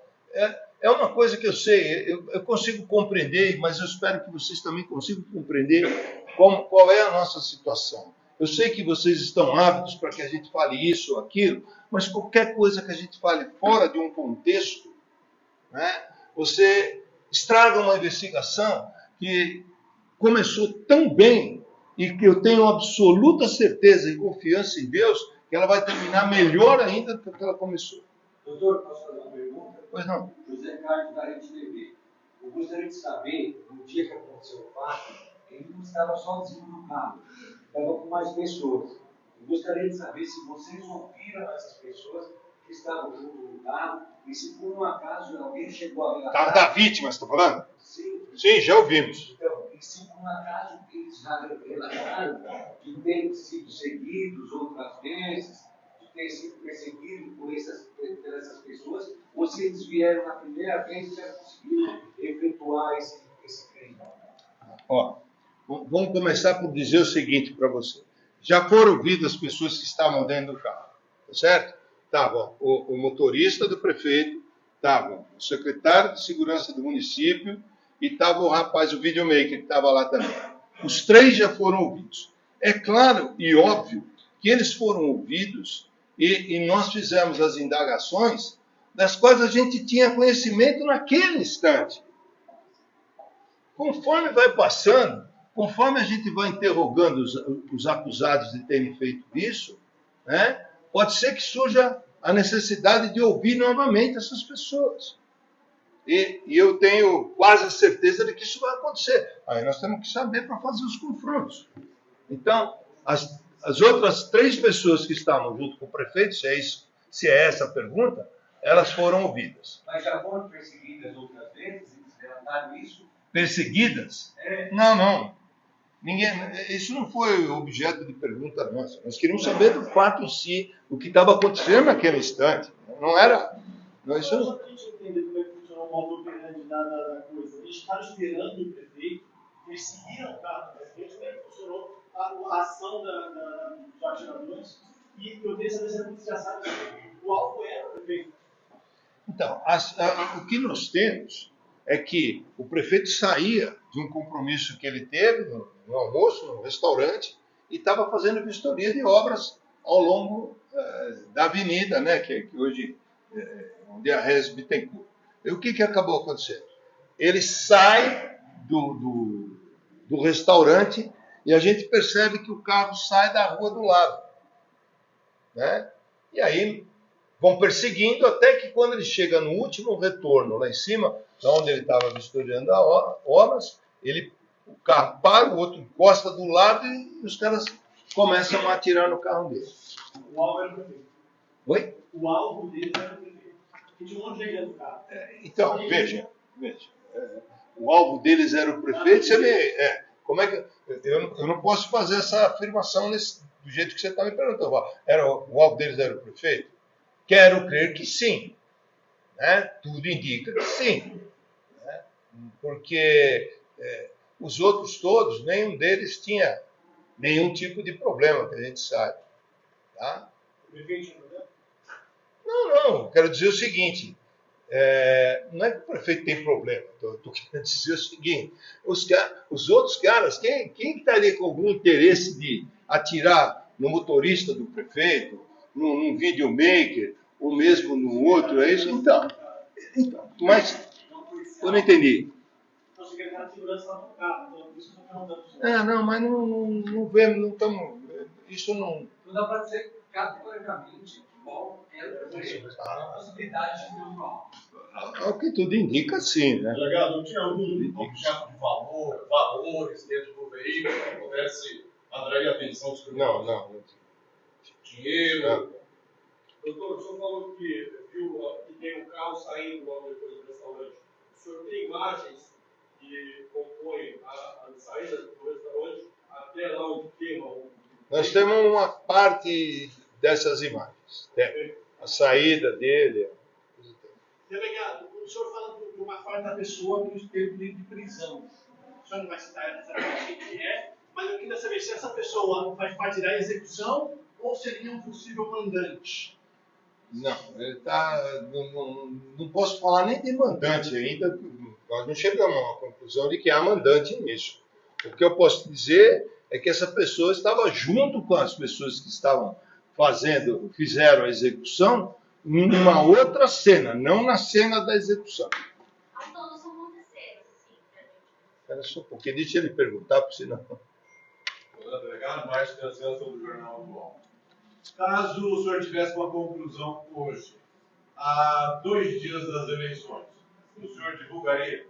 é uma coisa que eu sei, eu consigo compreender, mas eu espero que vocês também consigam compreender qual é a nossa situação. Eu sei que vocês estão ávidos para que a gente fale isso ou aquilo, mas qualquer coisa que a gente fale fora de um contexto, né, você estraga uma investigação que começou tão bem e que eu tenho absoluta certeza e confiança em Deus que ela vai terminar melhor ainda do que ela começou. Doutor, posso fazer uma pergunta? Pois não. José Carlos, da Rede TV. Eu gostaria de saber, no dia que aconteceu o fato, ele não estava sozinho no carro, estava com mais pessoas. Eu gostaria de saber se vocês ouviram essas pessoas que estavam junto no carro e se por um acaso alguém chegou a relatar... Carro da vítima, você está falando? Sim. Sim, já ouvimos. Então, e se por um acaso eles já relataram de terem sido seguidos outras vezes, de ter sido perseguidos por essas pessoas, ou se eles vieram na primeira vez e já conseguiram efetuar esse crime? Ó, vamos começar por dizer o seguinte para você. Já foram ouvidas as pessoas que estavam dentro do carro, tá certo? Estavam o motorista do prefeito, estavam o secretário de segurança do município e estava o rapaz, o videomaker, que estava lá também. Os três já foram ouvidos. É claro e óbvio que eles foram ouvidos e nós fizemos as indagações das quais a gente tinha conhecimento naquele instante. Conforme vai passando, conforme a gente vai interrogando os acusados de terem feito isso, né, pode ser que surja a necessidade de ouvir novamente essas pessoas. E eu tenho quase a certeza de que isso vai acontecer. Aí nós temos que saber para fazer os confrontos. Então, as outras três pessoas que estavam junto com o prefeito, se é essa a pergunta, elas foram ouvidas. Mas já foram perseguidas outras vezes? Eles relataram isso? Perseguidas? Não. Isso não foi objeto de pergunta nossa. Nós queríamos saber do fato em si, o que estava acontecendo naquele instante. Não era... Não, isso não... Só para a gente entender como é que funcionou o modo operandi da coisa. Eles estavam esperando o prefeito, eles seguiram o carro do prefeito, como é que funcionou a ação dos atiradores. E eu queria saber se a polícia já sabe se o alvo era o prefeito. Então, o que nós temos é que o prefeito saía de um compromisso que ele teve no almoço, no restaurante, e estava fazendo vistoria de obras ao longo da avenida, né, que hoje onde é a Regis Bittencourt. E o que acabou acontecendo? Ele sai do restaurante e a gente percebe que o carro sai da rua do lado. Né? E aí vão perseguindo até que quando ele chega no último retorno, lá em cima, onde ele estava vistoriando obras, o carro para, o outro encosta do lado e os caras começam a atirar no carro dele. O alvo era o prefeito. Oi? O alvo dele era o prefeito. E tinha um monte de gente dentro do carro. Então, veja. O alvo deles era o prefeito. Como é que eu não posso fazer essa afirmação do jeito que você está me perguntando. O alvo deles era o prefeito? Quero crer que sim. Né? Tudo indica que sim. Né? Porque os outros todos, nenhum deles tinha nenhum tipo de problema, que a gente sabe. Tá? O prefeito tinha problema? Não. Quero dizer o seguinte. Não é que o prefeito tem problema. Estou querendo dizer o seguinte. Os outros caras, quem estaria com algum interesse de atirar no motorista do prefeito, num videomaker, ou mesmo no outro, é isso? Então, mas eu não entendi. O secretário de segurança estava no carro, então por isso que eu estou perguntando. Não, mas não vemos, não estamos... Isso não... Não dá para dizer categoricamente qual era a possibilidade de ter Ao que tudo indica, sim, né? Delegado, não tinha algum objeto de valores dentro do veículo que pudesse atrair a atenção dos criminosos? Não. Dinheiro? Não. Doutor, o senhor falou que viu que tem um carro saindo logo depois do restaurante. O senhor tem imagens que compõem a saída do restaurante até lá onde queima o... Nós temos uma parte dessas imagens. A saída dele... Delegado, o senhor fala de uma quarta pessoa que esteve de prisão. O senhor não vai citar exatamente quem mas eu queria saber se essa pessoa faz parte da execução ou seria um possível mandante. Não, ele não posso falar nem de mandante ainda. Nós não chegamos a uma conclusão de que há mandante nisso. O que eu posso dizer é que essa pessoa estava junto com as pessoas que estavam fizeram a execução numa outra cena, não na cena da execução. A Espera só um pouquinho, deixa ele perguntar, porque senão... Delegado Márcio Cancela sobre o Jornal Atual. Caso o senhor tivesse uma conclusão hoje, há 2 dias das eleições, o senhor divulgaria?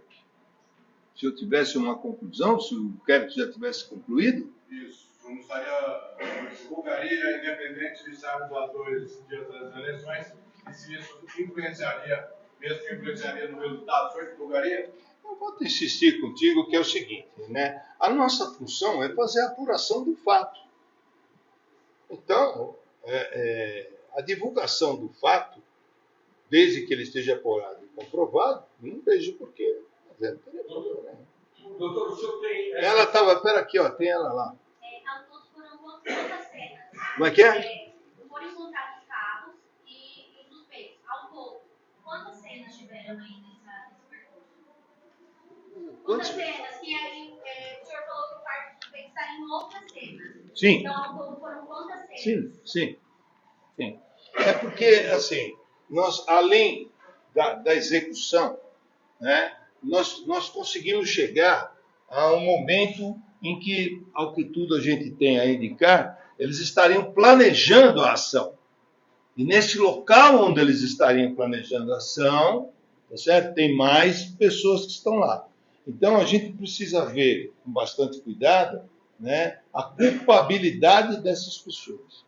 Se eu tivesse uma conclusão, se o inquérito já tivesse concluído? Isso. O senhor não estaria, divulgaria, independente de estarmos há 2 dias das eleições, e se isso influenciaria, mesmo que influenciaria no resultado, o senhor divulgaria? Eu vou insistir contigo que é o seguinte, né? A nossa função é fazer a apuração do fato. Então, a divulgação do fato, desde que ele esteja apurado e comprovado, não vejo porquê. Mas não teria problema. Doutor, o senhor tem... Ela estava, espera aqui, ó, tem ela lá. Ao todo foram quantas cenas? Como é que é? Foram encontrados carros e suspeitos. Ao todo, quantas cenas tiveram aí nesse percurso? Quantas cenas? Que aí o senhor falou que o quarto suspeito está em outras cenas. Sim. Então, ao todo foram quantas cenas? Sim. É porque, assim, nós, além da execução, né, nós conseguimos chegar a um momento em que, ao que tudo a gente tem a indicar, eles estariam planejando a ação. E nesse local onde eles estariam planejando a ação, tá certo? Tem mais pessoas que estão lá. Então, a gente precisa ver com bastante cuidado, né, a culpabilidade dessas pessoas.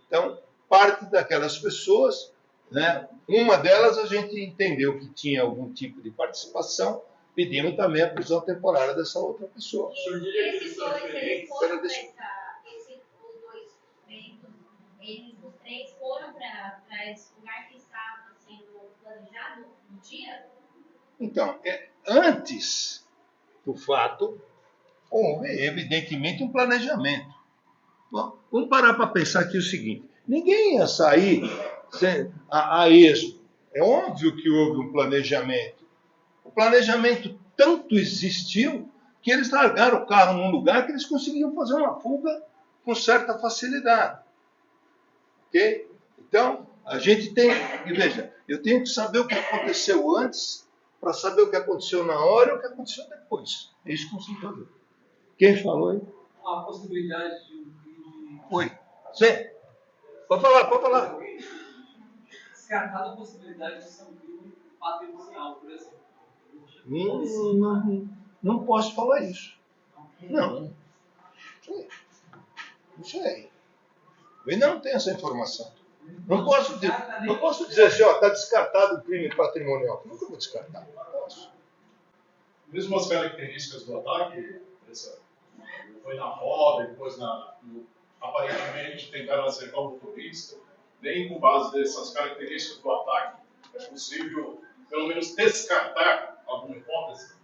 Então, parte daquelas pessoas, né, uma delas a gente entendeu que tinha algum tipo de participação, pedindo também a prisão temporária dessa outra pessoa. Esses dois, eles foram para esses os 2 suspeitos, os 3 foram para esse lugar que estava sendo planejado no dia? Então, antes do fato, houve, evidentemente, um planejamento. Bom, vamos parar para pensar aqui o seguinte: ninguém ia sair a esmo. É óbvio que houve um planejamento. O planejamento tanto existiu que eles largaram o carro num lugar que eles conseguiam fazer uma fuga com certa facilidade. Ok? Então, a gente tem... E veja, eu tenho que saber o que aconteceu antes para saber o que aconteceu na hora e o que aconteceu depois. É isso que eu sinto fazer. Quem falou aí? A possibilidade de um crime... Oi. Sim. Pode falar. Descartada a possibilidade de ser um crime patrimonial, por exemplo. Não posso falar isso. Não. Não sei. Eu ainda não tenho essa informação. Não posso dizer assim, está descartado o crime patrimonial. Nunca vou descartar. Não posso. Mesmo as características do ataque, foi na roda, depois aparentemente tentaram acertar o motorista, nem com base nessas características do ataque é possível, pelo menos, descartar alguma hipótese?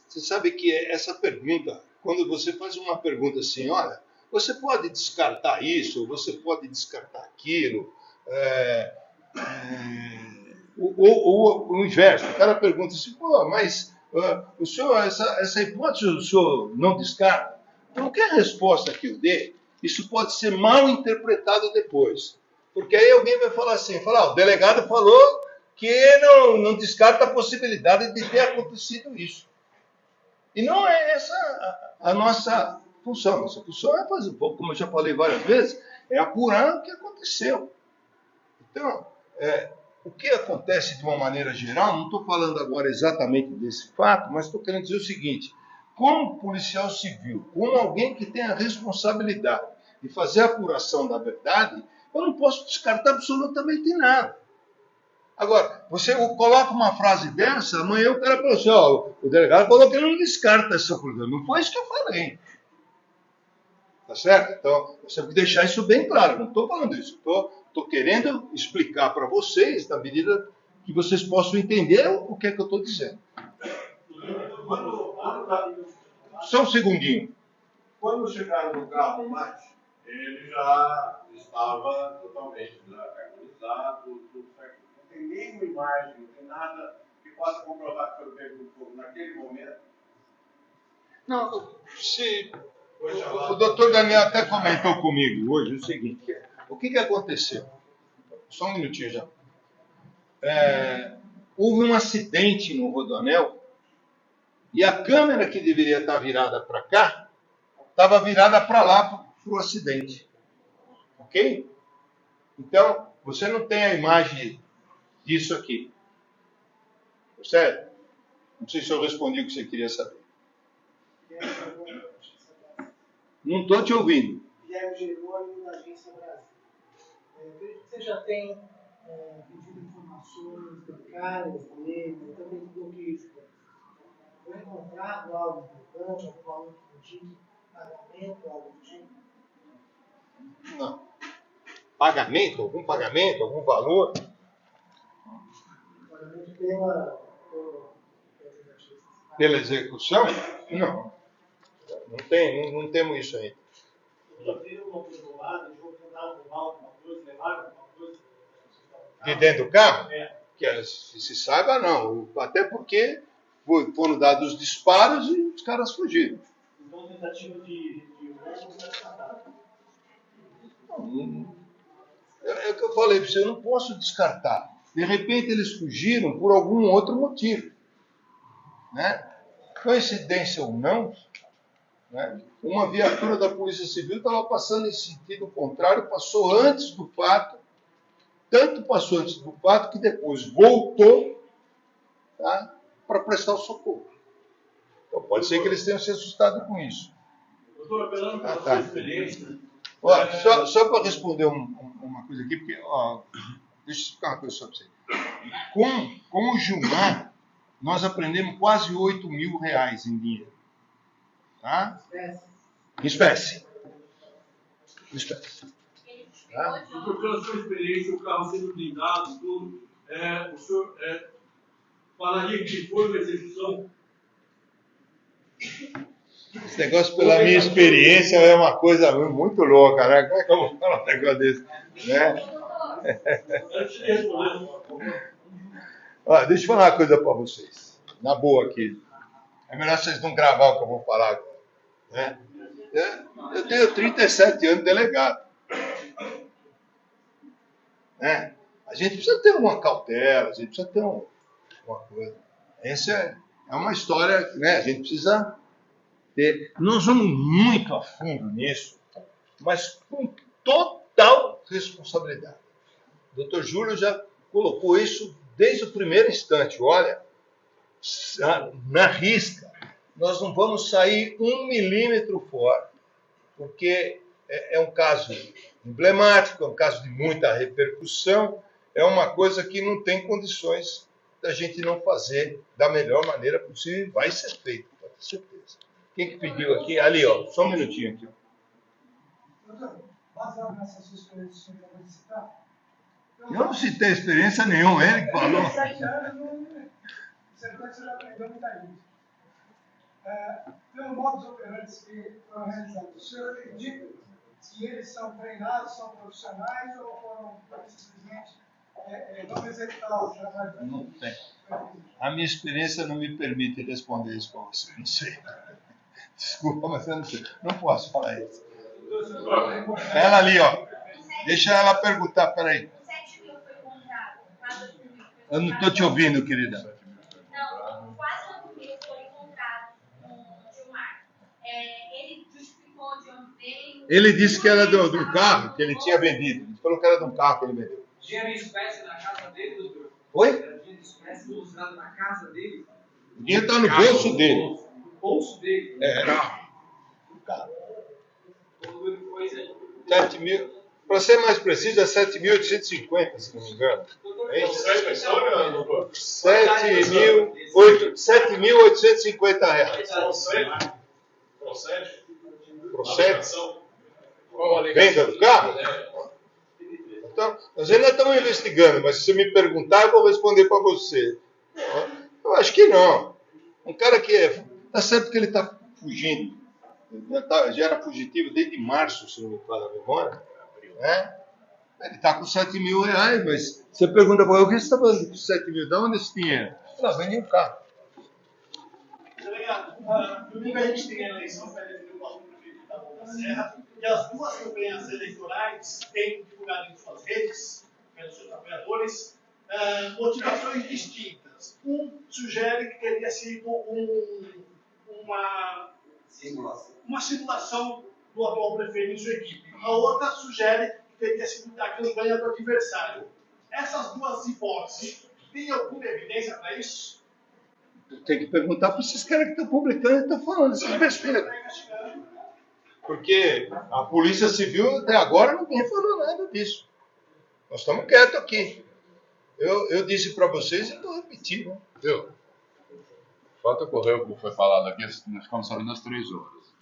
Você sabe que essa pergunta, quando você faz uma pergunta assim, olha, você pode descartar isso, ou você pode descartar aquilo, o inverso, o cara pergunta assim, pô, mas o senhor, essa hipótese o senhor não descarta? Qualquer resposta que eu dê, isso pode ser mal interpretado depois. Porque aí alguém vai falar assim, o delegado falou que não descarta a possibilidade de ter acontecido isso. E não é essa a nossa função. Nossa função é fazer, como eu já falei várias vezes, é apurar o que aconteceu. Então, o que acontece de uma maneira geral, não estou falando agora exatamente desse fato, mas estou querendo dizer o seguinte: como policial civil, como alguém que tem a responsabilidade de fazer a apuração da verdade, eu não posso descartar absolutamente nada. Agora, você coloca uma frase dessa, amanhã o cara fala assim, o delegado falou que ele não descarta essa coisa. Não foi isso que eu falei. Tá certo? Então, você tem que deixar isso bem claro. Não estou falando isso. Estou querendo explicar para vocês, na medida que vocês possam entender o que é que eu estou dizendo. Só um segundinho. Quando chegaram no carro do Mate, ele já estava totalmente carbonizado, tudo certo. Não tem nenhuma imagem, não tem nada que possa comprovar que foi pego no fogo naquele momento. Não, o doutor Daniel até comentou comigo hoje o seguinte: o que aconteceu? Só um minutinho já. Houve um acidente no Rodoanel E a câmera que deveria estar virada para cá, estava virada para lá, para o acidente. Ok? Então, você não tem a imagem disso aqui. Certo? Não sei se eu respondi o que você queria saber. Não estou te ouvindo. Guilherme Jerônimo, da Agência Brasil. Você já tem pedido informações bancárias dele, também do bloqueio de contas. Foi encontrado algo importante, algum valor que indique pagamento, algo do tipo? Não. Pagamento? Algum pagamento? Algum valor? Pagamento pela execução? Não. Não temos isso ainda. De dentro do carro? Que se saiba, não. Até porque foram dados os disparos e os caras fugiram. Então, tentativa de roubo descartada. É o que eu falei para você, eu não posso descartar. De repente eles fugiram por algum outro motivo. Né? Coincidência ou não, né? Uma viatura da Polícia Civil estava passando em sentido contrário, passou antes do fato, tanto passou antes do fato que depois voltou, tá, para prestar o socorro. Então pode ser que eles tenham se assustado com isso. Doutor, apelando para a sua experiência... Só para responder uma coisa aqui, porque, deixa eu explicar uma coisa só para você. Com o Gilmar, nós aprendemos quase R$8.000 em dinheiro. Tá? Espécie. Tá? Doutor, pela sua experiência, o carro sendo blindado, tudo, o senhor falaria que foi uma execução? Esse negócio, pela minha experiência, é uma coisa muito louca, né? Como é que eu vou falar um negócio desse? Né? Deixa eu falar uma coisa para vocês. Na boa aqui. É melhor vocês não gravar o que eu vou falar agora. Né? Eu tenho 37 anos de delegado. Né? A gente precisa ter uma cautela, a gente precisa ter uma coisa. Essa é uma história, né? A gente precisa... Nós vamos muito a fundo nisso, mas com total responsabilidade. O doutor Júlio já colocou isso desde o primeiro instante. Olha, na risca, nós não vamos sair 1 milímetro fora, porque é um caso emblemático, é um caso de muita repercussão, é uma coisa que não tem condições da gente não fazer da melhor maneira possível. Vai ser feito, pode ter certeza. Quem que pediu aqui? Ali, ó. Só um minutinho aqui. Doutor, baseado nessa sua experiência que você acabou de citar... Eu não citei experiência nenhuma, ele que falou. 7 anos, você já aprendeu muita gente. Pelo modo operantes que foram realizados, o senhor acredita que eles são treinados, são profissionais ou foram simplesmente vamos executar o trabalho? Não tem. A minha experiência não me permite responder isso para você. Não sei. Desculpa, mas eu não sei. Não posso falar isso. Ela ali, ó. Deixa ela perguntar, peraí. 7 mil foi encontrado. Eu não estou te ouvindo, querida. Não, quase 8 mil foi encontrado com o Gilmar. Ele justificou de onde veio. Ele disse que era de um carro que ele tinha vendido. Ele falou que era de um carro que ele vendeu. Dinheiro em espécie na casa dele, doutor? Oi? Dinheiro em espécie usado na casa dele? O dinheiro está no bolso dele. Bolso dele? O carro. 7 mil. Para ser mais preciso, é 7.850, se não me engano. É isso? 7.850 reais. Procede? Venda do carro? Então, nós ainda estamos investigando, mas se você me perguntar, eu vou responder para você. Eu acho que não. Um cara que está certo que ele está fugindo. Já era fugitivo desde março, se não me falha a memória. Né? Ele está com 7 mil reais, mas você pergunta para ele, o que você está fazendo com 7 mil? De onde esse dinheiro? Não, vendi um carro. Delegado, domingo a gente tem a eleição para eleger o próximo prefeito da Boa da Serra, e as duas campanhas eleitorais têm divulgado em suas redes, pelos seus apoiadores, motivações distintas. Um sugere que teria sido uma simulação do atual prefeito e sua equipe. A outra sugere que teria sido a campanha do adversário. Essas duas hipóteses, tem alguma evidência para isso? Tem que perguntar para esses caras que estão publicando e estão falando essas besteiras. Porque a Polícia Civil até agora ninguém falou nada disso. Nós estamos quietos aqui. Eu disse para vocês e estou repetindo. Viu? O fato ocorreu, como foi falado aqui, nós ficamos sabendo às 3 horas.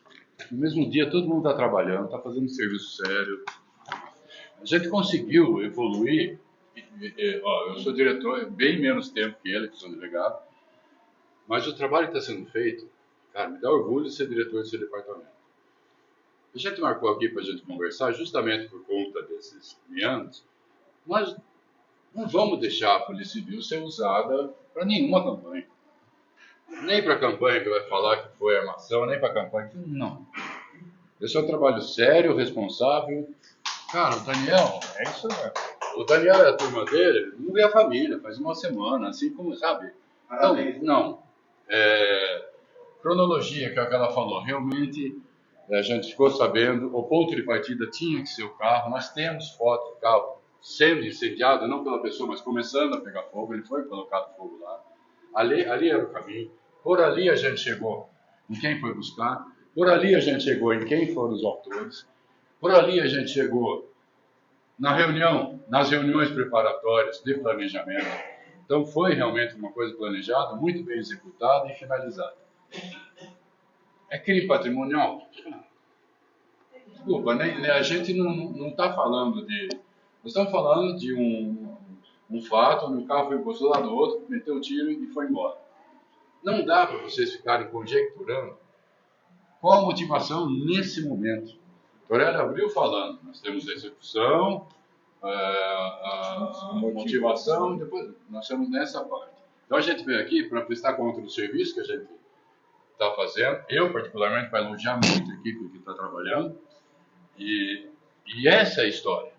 No mesmo dia, todo mundo está trabalhando, está fazendo um serviço sério. A gente conseguiu evoluir. Eu sou diretor, bem menos tempo que ele, que sou delegado. Mas o trabalho que está sendo feito, cara, me dá orgulho de ser diretor desse departamento. A gente marcou aqui para a gente conversar, justamente por conta desses meandros. Nós não vamos deixar a Polícia Civil ser usada para nenhuma campanha. Nem para a campanha que vai falar que foi armação, nem para a campanha que... Não. Esse é um trabalho sério, responsável. Cara, o Daniel, é isso mesmo. O Daniel e a turma dele não vê a família, faz uma semana, assim como, sabe? Então, não. Cronologia, que é o que ela falou, realmente a gente ficou sabendo, o ponto de partida tinha que ser o carro, nós temos foto do carro sendo incendiado, não pela pessoa, mas começando a pegar fogo, ele foi colocado fogo lá. Ali era o caminho, por ali a gente chegou em quem foi buscar, por ali a gente chegou em quem foram os autores, por ali a gente chegou nas reuniões preparatórias de planejamento. Então foi realmente uma coisa planejada, muito bem executada e finalizada. É crime patrimonial? Desculpa, a gente não está falando de... Nós estamos falando de um fato onde o carro foi encostou lá do outro, meteu o tiro e foi embora. Não dá para vocês ficarem conjecturando qual a motivação nesse momento. Torelli abriu falando, nós temos a execução, a motivação, depois nós estamos nessa parte. Então a gente veio aqui para prestar conta do serviço que a gente está fazendo. Eu, particularmente, para elogiar muito a equipe que está trabalhando. E essa é a história.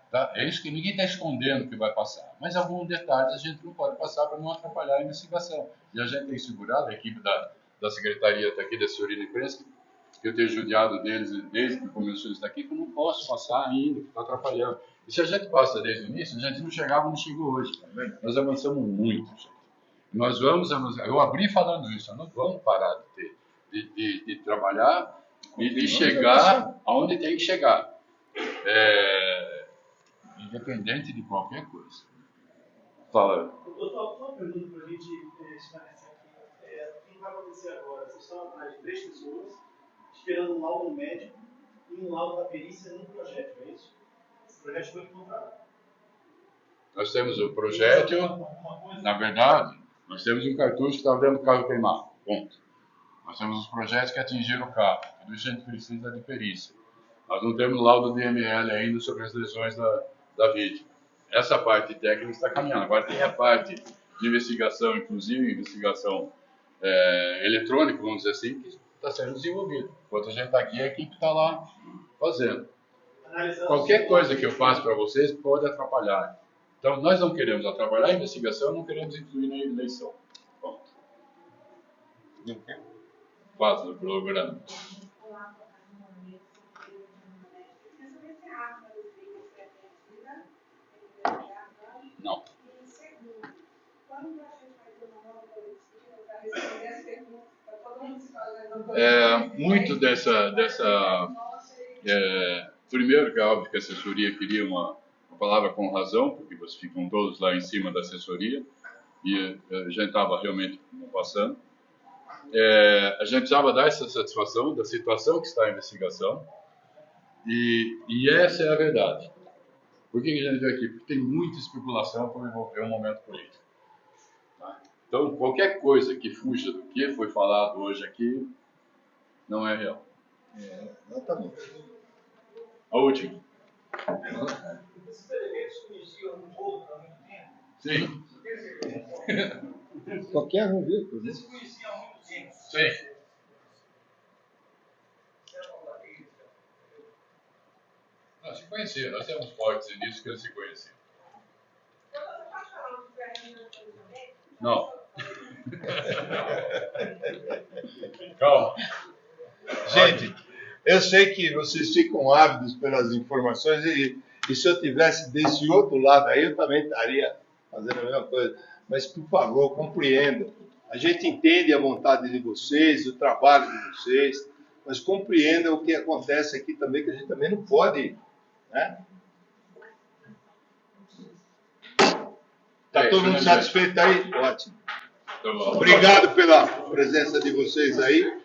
Tá? É isso que ninguém está escondendo que vai passar. Mas alguns detalhes a gente não pode passar para não atrapalhar a investigação. E a gente tem segurado, a equipe da Secretaria está aqui, da assessoria de imprensa, que eu tenho judiado deles desde que começou isso aqui, que eu não posso passar ainda, que está atrapalhando. E se a gente passa desde o início, a gente não chegava onde chegou hoje. Nós avançamos muito, gente. Nós vamos avançar. Eu abri falando isso, nós não vamos parar de trabalhar e de chegar aonde tem que chegar. Independente de qualquer coisa. Fala. Doutor, só uma pergunta para a gente esclarecer aqui. O que vai acontecer agora? Vocês estão atrás de 3 pessoas, esperando um laudo médico e um laudo da perícia no projétil, é isso? Esse projétil foi encontrado. Nós temos o projétil, na verdade, nós temos um cartucho que estava dentro do carro queimado, ponto. Nós temos os projetos que atingiram o carro, tudo isso a gente precisa de perícia. Nós não temos laudo do DML ainda sobre as lesões da vítima. Essa parte técnica está caminhando. Agora tem a parte de investigação, inclusive investigação eletrônica, vamos dizer assim, que está sendo desenvolvida. Enquanto a gente está aqui, a equipe está lá fazendo. Qualquer coisa que eu faça para vocês pode atrapalhar. Então, nós não queremos atrapalhar a investigação, não queremos influir na eleição. Ponto. Faça o programa. Não. Muito primeiro que é óbvio que a assessoria queria uma palavra com razão, porque vocês ficam todos lá em cima da assessoria, e a gente estava realmente passando. A gente precisava dar essa satisfação da situação que está em investigação, e essa é a verdade. Por que a gente veio aqui? Porque tem muita especulação por envolver um momento político. Tá? Então, qualquer coisa que fuja do que foi falado hoje aqui, não é real. Exatamente. A última. Esses elementos conheciam um pouco há muito tempo? Sim. Qualquer um viu. Vocês se conheciam há muito tempo? Sim. Nós se conheciam, nós temos fortes indícios que eles se conheciam. Não. Calma. Gente, eu sei que vocês ficam ávidos pelas informações e se eu tivesse desse outro lado aí, eu também estaria fazendo a mesma coisa. Mas, por favor, compreendam. A gente entende a vontade de vocês, o trabalho de vocês, mas compreendam o que acontece aqui também, que a gente também não pode, né? Está todo mundo satisfeito aí? Ótimo. Obrigado pela presença de vocês aí.